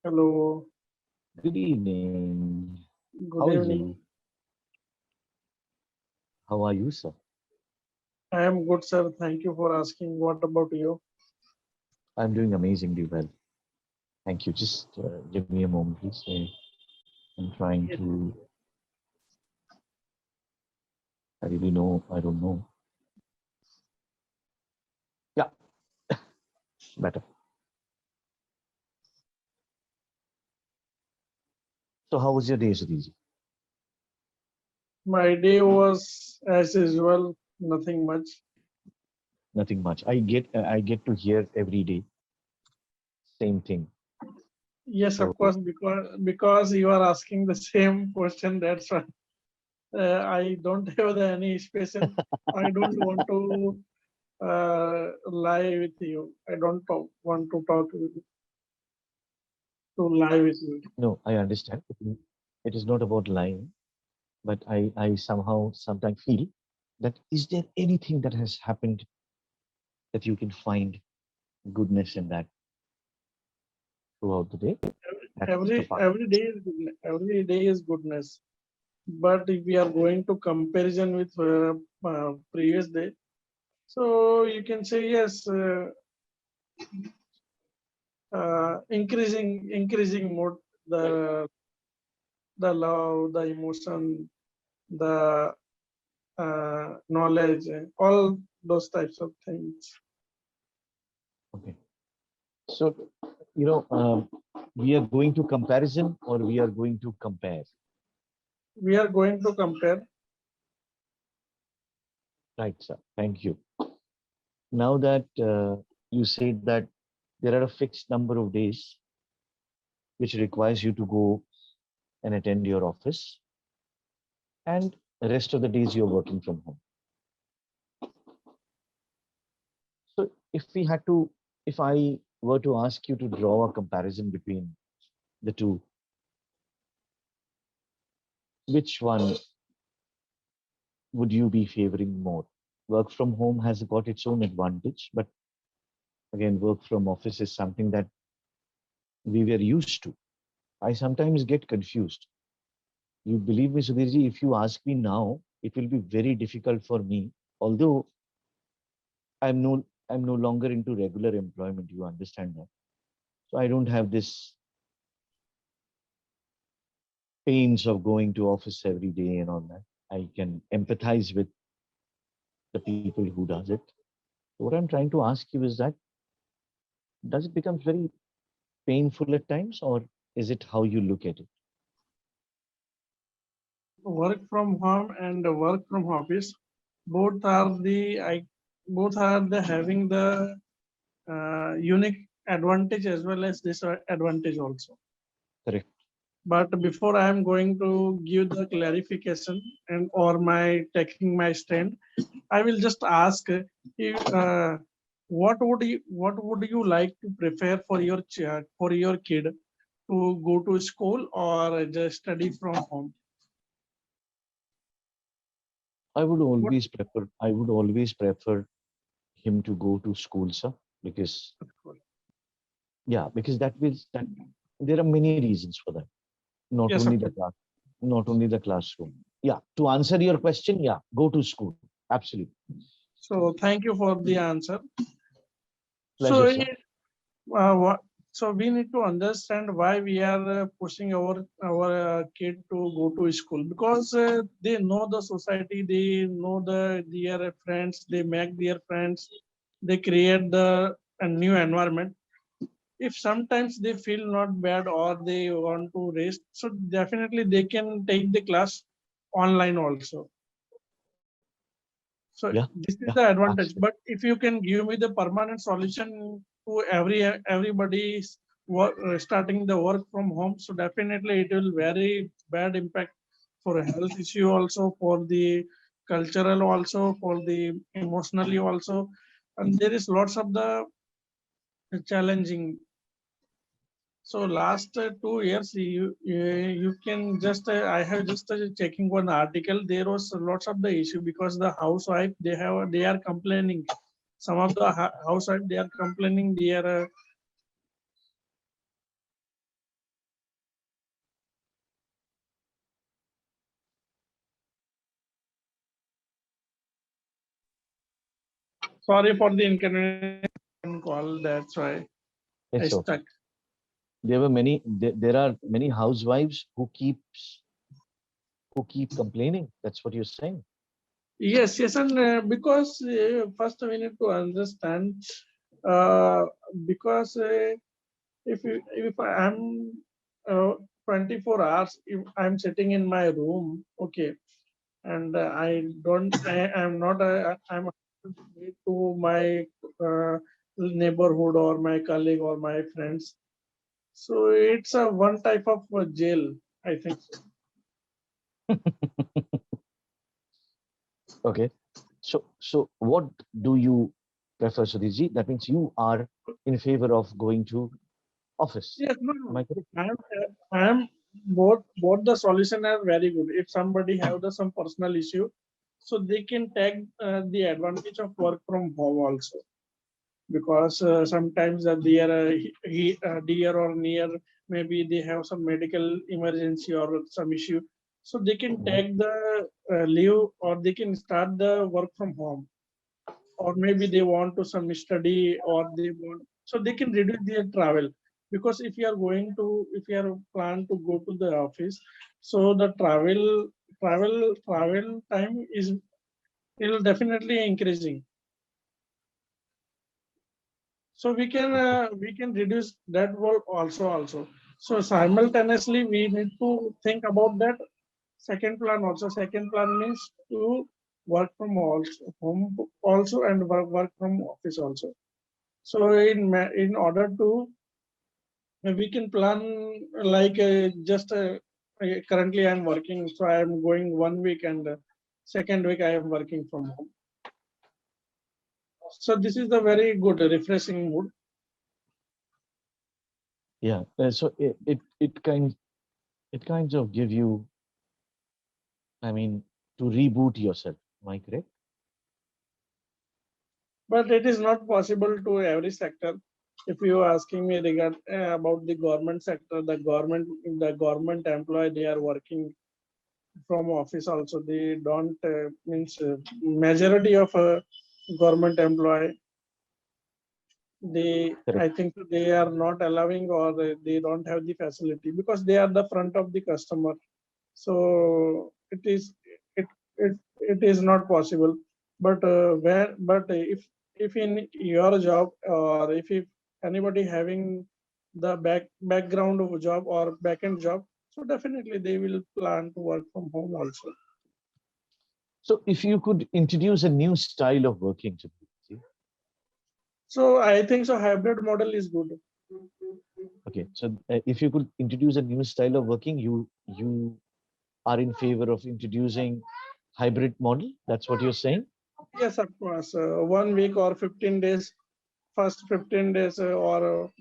Hello, Good evening. good How are evening. you? How are you, sir? I am good, sir. Thank you for asking. What about you? I'm doing amazingly well. Thank you. Just give me a moment, please. I'm trying Yes. to. I really know. I don't know. Yeah, better. So, how was your day, Sudhiji? My day was as usual, nothing much. Nothing much. I get to hear every day same thing. Yes, of So, course, because you are asking the same question. That's why I don't have any special. I don't want to lie with you. I don't want to talk with you, to lie with you. no, I understand. It is not about lying, but I somehow sometimes feel that is there anything that has happened that you can find goodness in that throughout the day? That's the part. Every day is goodness. Every day is goodness. But if we are going to comparison with previous day, so you can say yes, increasing more the love, the emotion, the knowledge, all those types of things. Okay. So, we are going to comparison or we are going to compare. We are going to compare. Right, sir. Thank you. Now that you said that there are a fixed number of days which requires you to go and attend your office, and the rest of the days you're working from home. So, if I were to ask you to draw a comparison between the two, which one would you be favoring more? Work from home has got its own advantage, but again, work from office is something that we were used to. I sometimes get confused. You believe me, Sudhirji, if you ask me now, it will be very difficult for me. Although I'm no longer into regular employment, you understand that. So I don't have this pains of going to office every day and all that. I can empathize with the people who does it. So what I'm trying to ask you is that does it become very painful at times, or is it how you look at it? Work from home and work from office, both are both are the having the unique advantage as well as disadvantage also. Correct. But before I am going to give the clarification and or my taking my stand, I will just ask if, what would you like to prefer for your for your kid to go to school or just study from home? What I would always prefer him to go to school, sir, because yeah, because that there are many reasons for that. Not yes, only of the course. class, not only the classroom. Yeah, to answer your question, yeah, go to school. Absolutely. So thank you for the answer. So Pleasure, sir. so we need to understand why we are pushing our kid to go to school because they know the society, they know their friends, they make their friends, they create the a new environment. If sometimes they feel not bad or they want to rest, so definitely they can take the class online also. So Yeah, this is yeah, the advantage. absolutely. But if you can give me the permanent solution to everybody's starting the work from home, so definitely it will very bad impact for a health issue also, for the cultural also, for the emotionally also, and there is lots of the challenging. So last 2 years, you can just I have just checking one article. There was lots of the issue because the housewife they are complaining. Some of the housewife they are complaining. They are Sorry for the inconvenience call. That's why I It's stuck. okay. There are many housewives who keep complaining. That's what you're saying. Yes, yes, and because first we need to understand uh, because if I'm 24 hours, if I'm sitting in my room, okay, and I'm not I'm to my neighborhood or my colleague or my friends. So it's a one type of jail, I think. Okay. So what do you prefer, Sudhirji? That means you are in favor of going to office. Yes, no, Am no. I correct? I'm both the solution are very good. If somebody have some personal issue, so they can take the advantage of work from home also, because sometimes dear or near, maybe they have some medical emergency or some issue, so they can Mhm. take the leave, or they can start the work from home, or maybe they want to some study, or they want, so they can reduce their travel, because if you are going to, if you are plan to go to the office, so the travel time is, it will definitely increasing. So Okay. we can reduce that work also. So simultaneously we need to think about that second plan also. Second plan means to work from also home also, and work from office also. So in order to, we can plan like currently I'm working, so I am going 1 week, and second week I am working from home. So this is the very good refreshing mood. Yeah. So it kinds of give you, I mean, to reboot yourself. Am I correct? But it is not possible to every sector. If you are asking me regard about the government sector, the government employee, they are working from office also. They don't means majority of government employee, they, I Correct. think they are not allowing, or they don't have the facility, because they are the front of the customer. So it it is not possible. But if in your job, or if anybody having the background of job or backend job, so definitely they will plan to work from home also. So if you could introduce a new style of working, Sudhirji. So I think so hybrid model is good. Okay. So if you could introduce a new style of working, you are in favor of introducing hybrid model. That's what you're saying. Yes, of course. 1 week or 15 days, first 15 days, or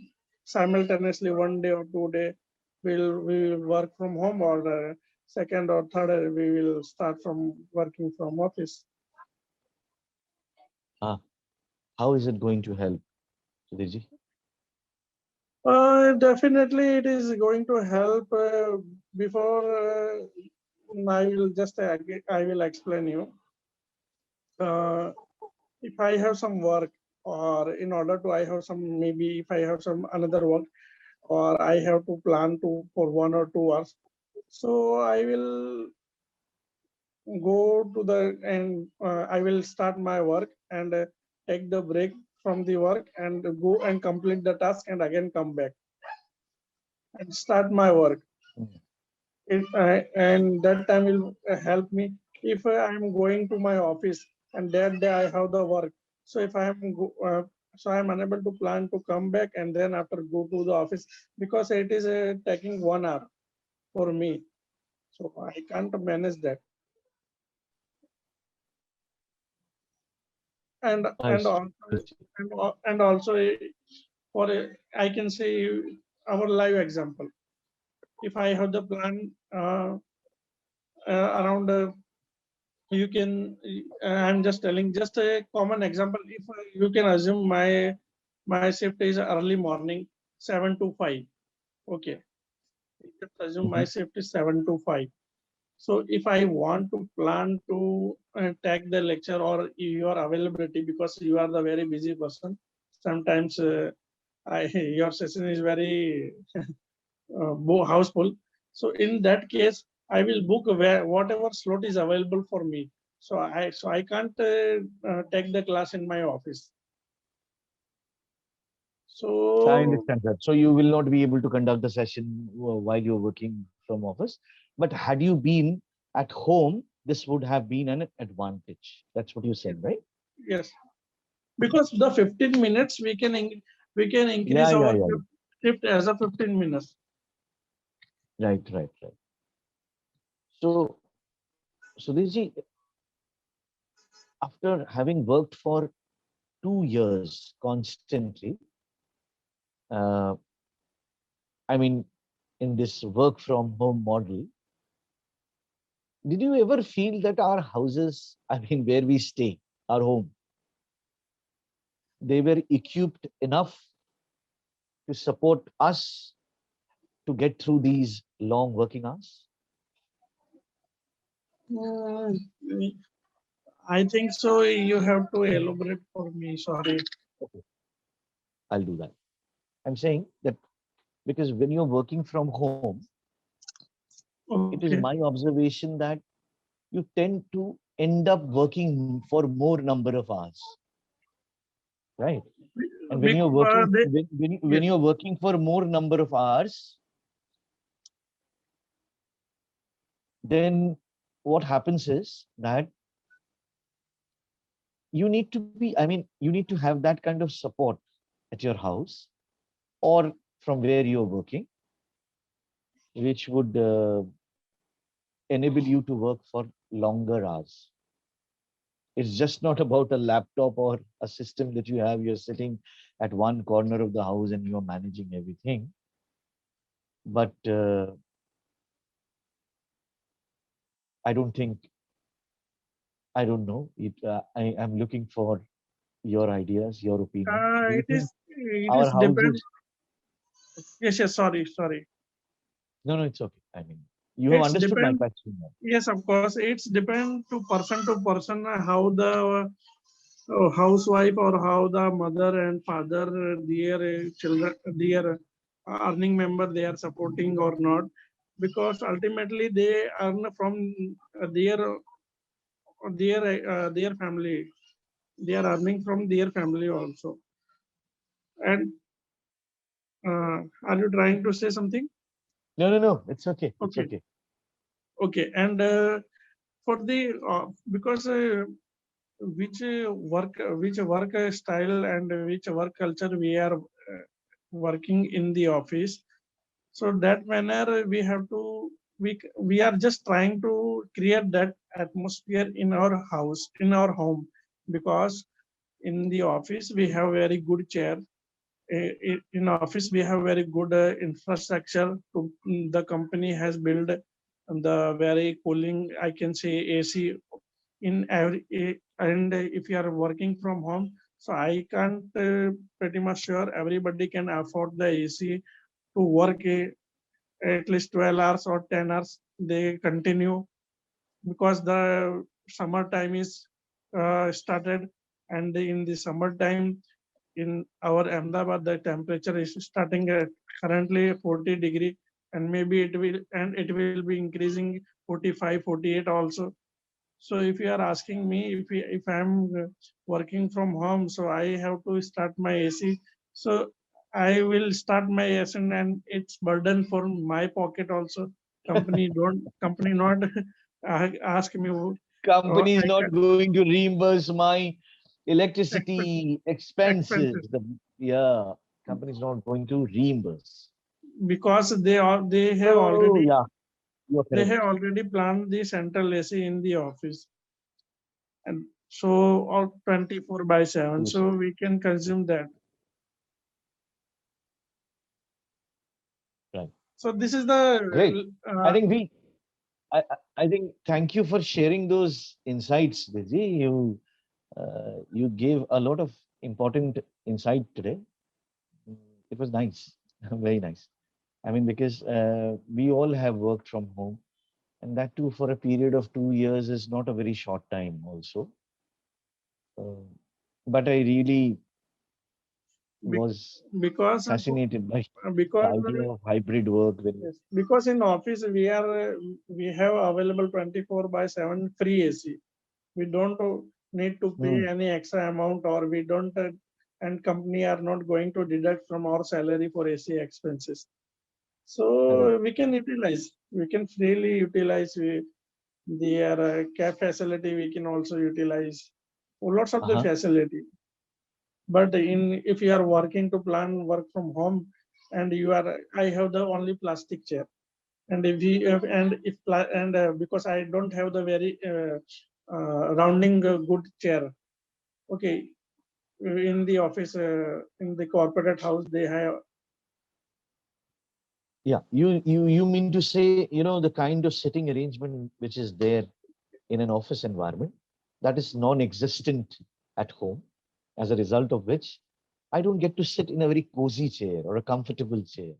simultaneously 1 day or 2 day, we will work from home, or second or third we will start from working from office. Ah, how is it going to help, Sudhirji? Definitely, it is going to help. Before I will just I will explain you. Uh, if I have some work, or in order to I have some, maybe if I have some another work, or I have to plan to for 1 or 2 hours. So I will go to the, and I will start my work, and take the break from the work, and go and complete the task, and again come back and start my work. Mm. And that time will help me if I am going to my office, and that day I have the work. So if so I am unable to plan to come back, and then after go to the office, because it is taking 1 hour for me. So I can't manage that. And I and see. also I see. and also for I can say our live example. If I have the plan around, you can. I'm just telling just a common example. If you can assume my shift is early morning, 7 to 5. Okay, just assume my Mhm. shift is 7 to 5. So if I want to plan to take the lecture or your availability, because you are the very busy person, sometimes your session is very houseful. So in that case, I will book where whatever slot is available for me. So I can't take the class in my office. I So understand that. So you will not be able to conduct the session while you're working from office. But had you been at home, this would have been an advantage. That's what you're saying, right? yes, because the 15 minutes we can Yeah, increase yeah, our yeah. shift as a 15 minutes. Right, right, right. So, Sudhirji, after having worked for 2 years constantly, uh, I mean, in this work from home model, did you ever feel that our houses, I mean, where we stay, our home, they were equipped enough to support us to get through these long working hours? Mm, I think so. You have to elaborate for me. Sorry. Okay, I'll do that. I'm saying that because when you're working from home, it is Okay. my observation that you tend to end up working for more number of hours, right? And when you're working, when Yes. you're working for more number of hours, then what happens is that you need to be, I mean, you need to have that kind of support at your house or from where you're working, which would enable you to work for longer hours. It's just not about a laptop or a system that you have. You're sitting at one corner of the house and you're managing everything. But I don't think, I don't know. I am looking for your ideas, your opinion. Do you think It our is depend. houses? Yes, yes. Sorry. No, no, it's okay. I mean, you have It's understood my depend. question now. Yes, of course. It's depend to person how the housewife or how the mother and father, their children, their earning member, they are supporting or not, because ultimately they earn from their family. They are earning from their family also. And are you trying to say something? No, no, no. It's okay. It's Okay, okay. okay. And for the because which work style and which work culture we are working in the office, so that manner we have to we are just trying to create that atmosphere in our house, in our home, because in the office we have very good chair. In office we have very good infrastructure to the company has built the very cooling, I can say, AC in every and if you are working from home, so I can't pretty much sure everybody can afford the AC to work at least 12 hours or 10 hours they continue, because the summer time is started, and in the summertime in our Ahmedabad the temperature is starting at currently 40 degree, and maybe it will be increasing 45 48 also. So if you are asking me if I'm working from home, so I have to start my AC. So I will start my AC, and it's burden for my pocket also. Company not ask me. Company is I not can going to reimburse my electricity expenses, expenses. Yeah, company is not going to reimburse. because So yeah, you are they have correct. already planned the central AC in the office, and so all 24 by 7, True, so sir. we can consume that. Right. So this is Great. the I think we I think thank you for sharing those insights, Vijay. You gave a lot of important insight today. Mm, it was nice, very nice. I mean, because we all have worked from home, And that too for a period of 2 years is not a very short time also. Uh, but I really Be- was because fascinated by the because idea of hybrid work. When, yes, because in office we have available 24 by 7 free AC. We don't need to pay Hmm, any extra amount, or we don't and company are not going to deduct from our salary for AC expenses. So correct. we can freely utilize their cab facility. We can also utilize lots of the Uh-huh. facility. But in if you are working to plan work from home, and I have the only plastic chair, and because I don't have the very rounding good chair. Okay, in the office, in the corporate house, they have. Yeah, you mean to say, the kind of sitting arrangement which is there in an office environment that is non-existent at home, as a result of which I don't get to sit in a very cozy chair or a comfortable chair.